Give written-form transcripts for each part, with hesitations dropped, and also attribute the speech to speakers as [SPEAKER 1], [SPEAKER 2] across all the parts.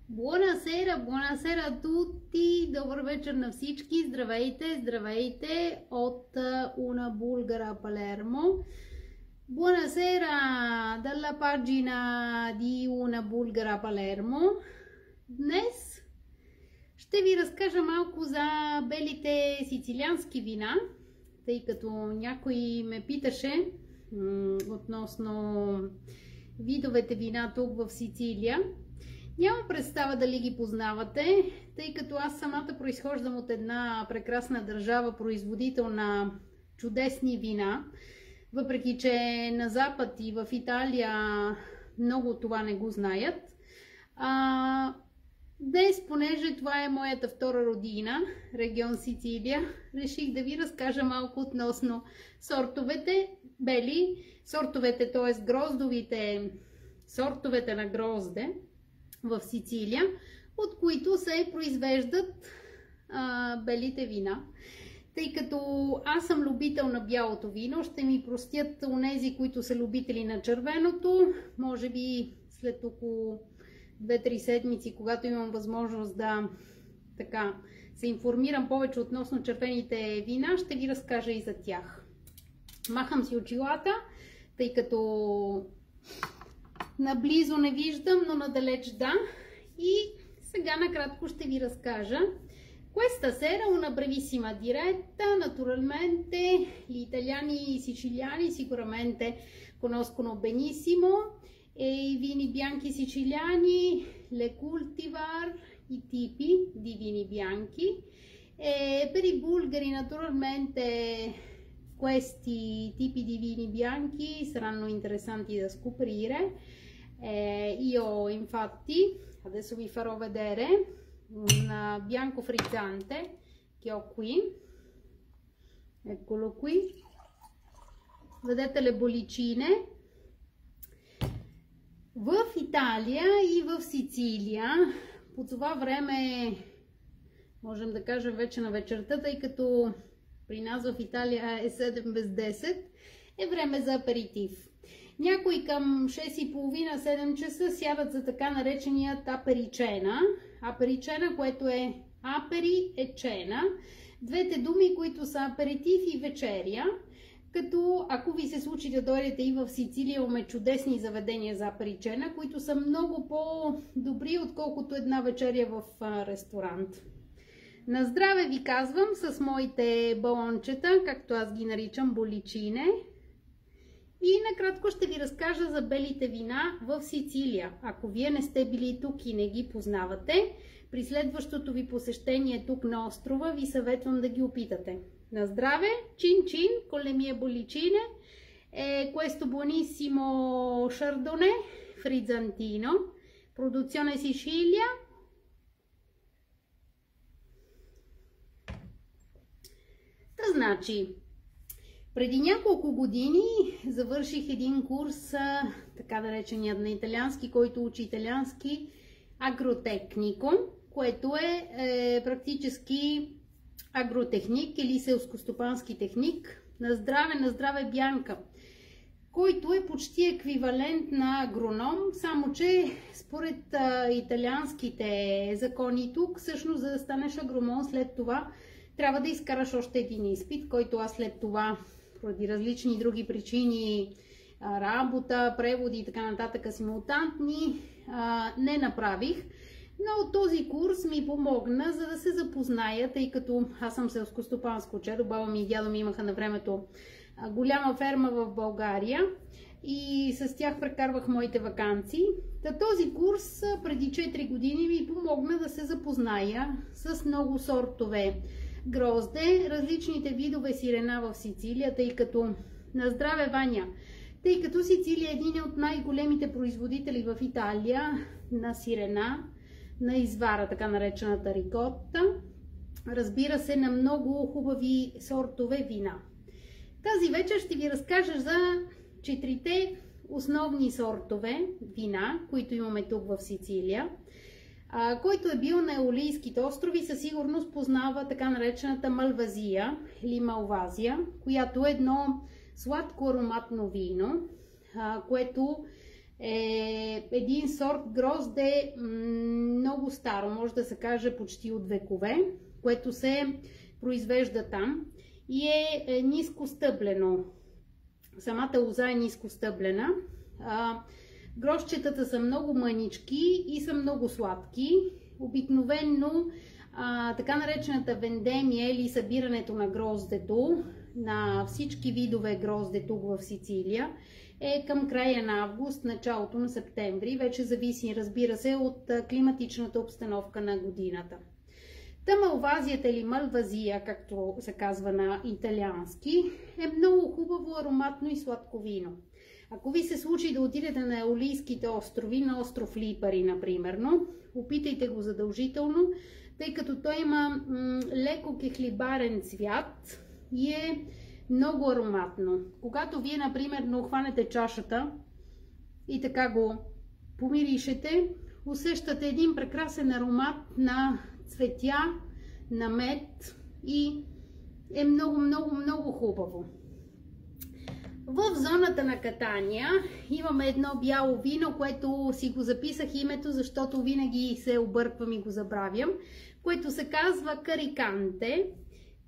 [SPEAKER 1] Buonasera, buonasera a tutti, добър вечер на всички, здравейте, здравейте от una bulgara a Palermo. Buonasera dalla pagina di una bulgara a Palermo. Днес ще ви разкажа малко за белите сицилиански вина, тъй като някой ме питаше относно видовете вина тук в Сицилия. Нямам представа дали ги познавате, тъй като аз самата произхождам от една прекрасна държава, производител на чудесни вина, въпреки че на Запад и в Италия много това не го знаят. Днес, понеже това е моята втора родина, регион Сицилия, реших да ви разкажа малко относно сортовете бели, сортовете, т.е. гроздовите, сортовете на грозде в Сицилия, от които се произвеждат белите вина. Тъй като аз съм любител на бялото вино, ще ми простят онези, които са любители на червеното. Може би след около 2-3 седмици, когато имам възможност да се информирам повече относно червените вина, ще ви разкажа и за тях. Махам си очилата, тъй като наблизо не виждам, но надалеч да. И сега накратко ще ви разкажа. Questa sera una brevissima diretta, naturalmente gli italiani e i siciliani sicuramente conoscono benissimo i vini bianchi siciliani, le cultivar, i tipi di vini bianchi. E per i bulgari naturalmente questi tipi di vini bianchi saranno interessanti da scoprire. Io infatti adesso vi farò vedere un bianco frizzante che ho qui, eccolo qui, vedete le bollicine. В Италия и в Сицилия по това време, можем да кажем вече на вечерта, тъй като при нас в Италия е 7 без 10, е време за аперитив. Някои към 6:30-7 часа сядат за така нареченият аперичена. Аперичена, което е апери е чена. Двете думи, които са аперитив и вечеря. Като ако ви се случи да дойдете и в Сицилия, имаме чудесни заведения за аперичена, които са много по-добри, отколкото една вечеря в ресторант. На здраве ви казвам с моите балончета, както аз ги наричам, боличине. И накратко ще ви разкажа за белите вина в Сицилия. Ако вие не сте били тук и не ги познавате, при следващото ви посещение тук на острова ви съветвам да ги опитате. На здраве, чин-чин, con le mie bollicine, questo buonissimo Chardonnay frizzantino, produzione Sicilia. Та значи, преди няколко години завърших един курс, така нареченият на италиански, който учи италиански агротехникум, което е практически агротехник или селскостопански техник. На здраве Бянка, който е почти еквивалент на агроном, само че според италианските закони тук, всъщност за да станеш агроном след това, трябва да изкараш още един изпит, който аз след това, поради различни други причини, работа, преводи и така нататък симултантни, не направих. Но този курс ми помогна, за да се запозная, тъй като аз съм селскостопанско чедо, баба ми и дядо ми имаха на времето голяма ферма в България и с тях прекарвах моите ваканции. Този курс преди 4 години ми помогна да се запозная с много сортове грозде, различните видове сирена в Сицилия, тъй като на здраве Ваня, тъй като Сицилия е един от най-големите производители в Италия на сирена, на извара, така наречената рикотта, разбира се, на много хубави сортове вина. Тази вечер ще ви разкажа за 4 основни сортове вина, които имаме тук в Сицилия. Който е бил на Еолийските острови, със сигурност познава така наречената Малвазия или Малвазия, която е едно сладко ароматно вино, което е един сорт грозде много старо, може да се каже почти от векове, което се произвежда там и е ниско стъблено. Самата лоза е ниско стъблена. Гроздчетата са много мънички и са много сладки. Обикновенно така наречената вендемия или събирането на гроздето, на всички видове грозде тук в Сицилия, е към края на август, началото на септември. Вече зависи, разбира се, от климатичната обстановка на годината. Малвазията или малвазия, както се казва на италиански, е много хубаво, ароматно и сладко вино. Ако ви се случи да отидете на Еолийските острови, на остров Липари, например, опитайте го задължително, тъй като той има леко кехлибарен цвят и е много ароматно. Когато вие, например, хванете чашата и така го помиришете, усещате един прекрасен аромат на цветя, на мед и е много хубаво. В зоната на Катания имаме едно бяло вино, което си го записах името, защото винаги се обърквам и го забравям, което се казва Кариканте.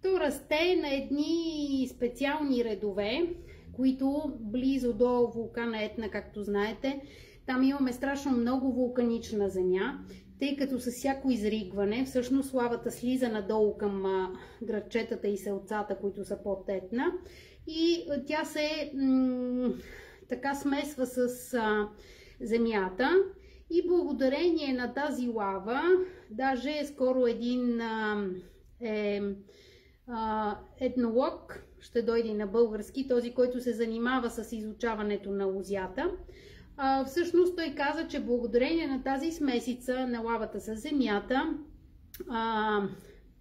[SPEAKER 1] То расте на едни специални редове, които близо до вулкана Етна, както знаете, там имаме страшно много вулканична земя, тъй като с всяко изригване, всъщност лавата слиза надолу към градчетата и селцата, които са под Етна, и тя се така смесва с земята и благодарение на тази лава, даже скоро един етнолог ще дойде на български, този, който се занимава с изучаването на лозята. Всъщност той каза, че благодарение на тази смесица на лавата с земята,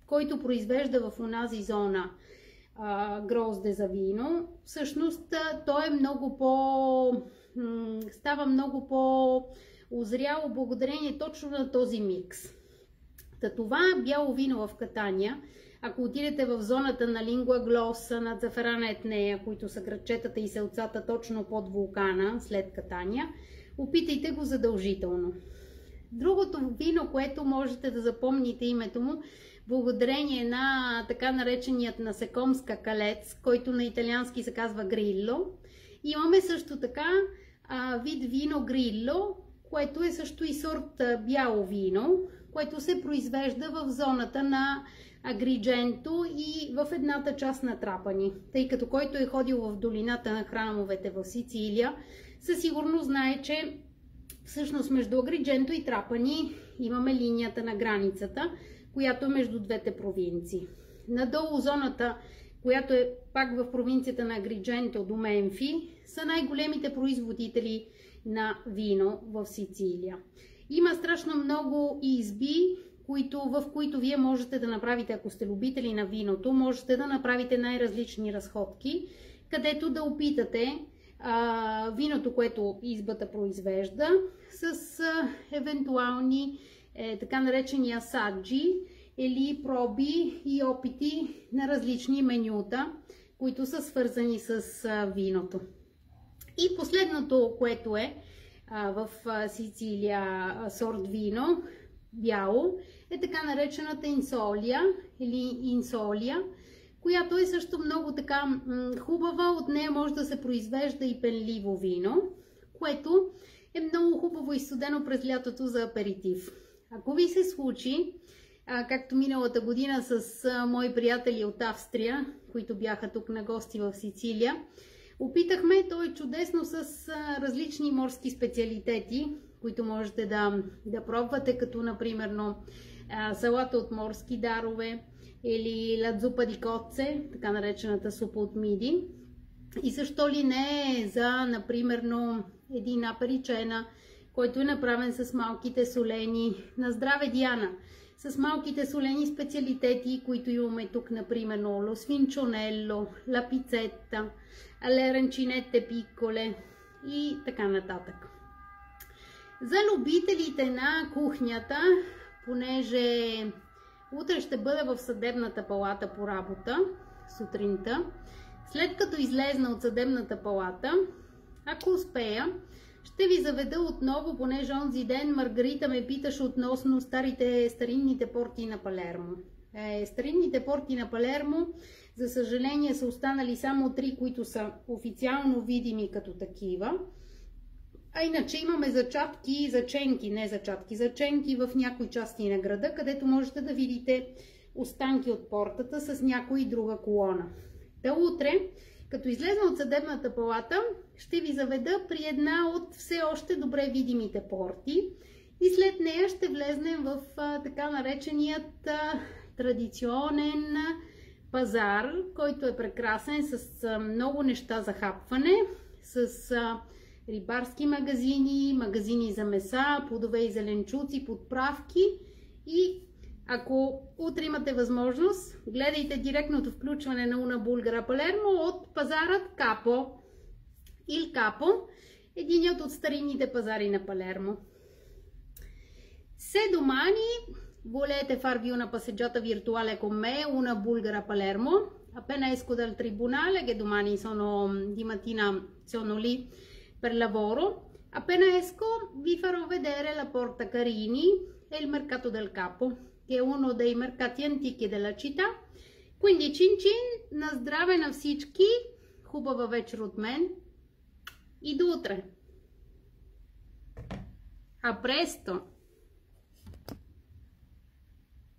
[SPEAKER 1] който произвежда в онази зона грозде за вино, всъщност той е става много по-озряло благодарение точно на този микс. Това бяло вино в Катания, ако отидете в зоната на Лингва Глоса, на Заферана Етнея, които са градчетата и селцата точно под вулкана след Катания, опитайте го задължително. Другото вино, което можете да запомните името му, благодарение на така нареченият насеком скакалец, който на италиански се казва грилло. Имаме също така вид вино грилло, което е също и сорт бяло вино, което се произвежда в зоната на Агридженто и в едната част на Трапани. Тъй като който е ходил в долината на храмовете в Сицилия, със сигурност знае, че всъщност между Агридженто и Трапани имаме линията на границата, която е между двете провинции. Надолу зоната, която е пак в провинцията на Агридженто до Менфи, са най-големите производители на вино в Сицилия. Има страшно много изби, в които вие можете да направите, ако сте любители на виното, можете да направите най-различни разходки, където да опитате виното, което избата произвежда, с евентуални така наречени асаджи или проби и опити на различни менюта, които са свързани с виното. И последното, което е в Сицилия сорт вино, бяло, е така наречената инсолия или инсолия, която е също много така хубава. От нея може да се произвежда и пенливо вино, което е много хубаво и студено през лятото за аперитив. Ако ви се случи, както миналата година с мои приятели от Австрия, които бяха тук на гости в Сицилия, опитахме, то е чудесно с различни морски специалитети, които можете да пробвате, като например салата от морски дарове или ладзупа ди коце, така наречената супа от миди. И защо ли не за, например, един аперичена, който е направен с малките солени, на здраве Диана, с малките солени специалитети, които имаме тук, например, ло свинчонело, ла пицета, le arancine piccole и така нататък. За любителите на кухнята, понеже утре ще бъда в съдебната палата по работа сутринта, след като излезна от съдебната палата, ако успея, Ще ви заведа отново, понеже онзи ден Маргарита ме питаше относно старинните порти на Палермо. Старинните порти на Палермо, за съжаление, са останали само 3, които са официално видими като такива. А иначе имаме зачатки и заченки, не зачатки, заченки в някои части на града, където можете да видите останки от портата с някоя друга колона. Та утре, като излезна от съдебната палата, ще ви заведа при една от все още добре видимите порти и след нея ще влезнем в така нареченият традиционен пазар, който е прекрасен с много неща за хапване, с рибарски магазини, магазини за меса, плодове и зеленчуци, подправки и ако утре имате възможност, гледайте директното включване на Una Bulgara Palermo от пазарът Capo. Il Capo, единият от старинните пазари на Палермо. Se domani volete farvi una passeggiata virtuale con me, Una Bulgara Palermo, appena esco dal tribunale, che domani di mattina sono lì per lavoro, appena esco vi farò vedere la Porta Carini e il Mercato del Capo, che è uno dei mercati antichi della città. Quindi чин-чин, на здраве на всички, хубава вечер от мен и до утре. А престо!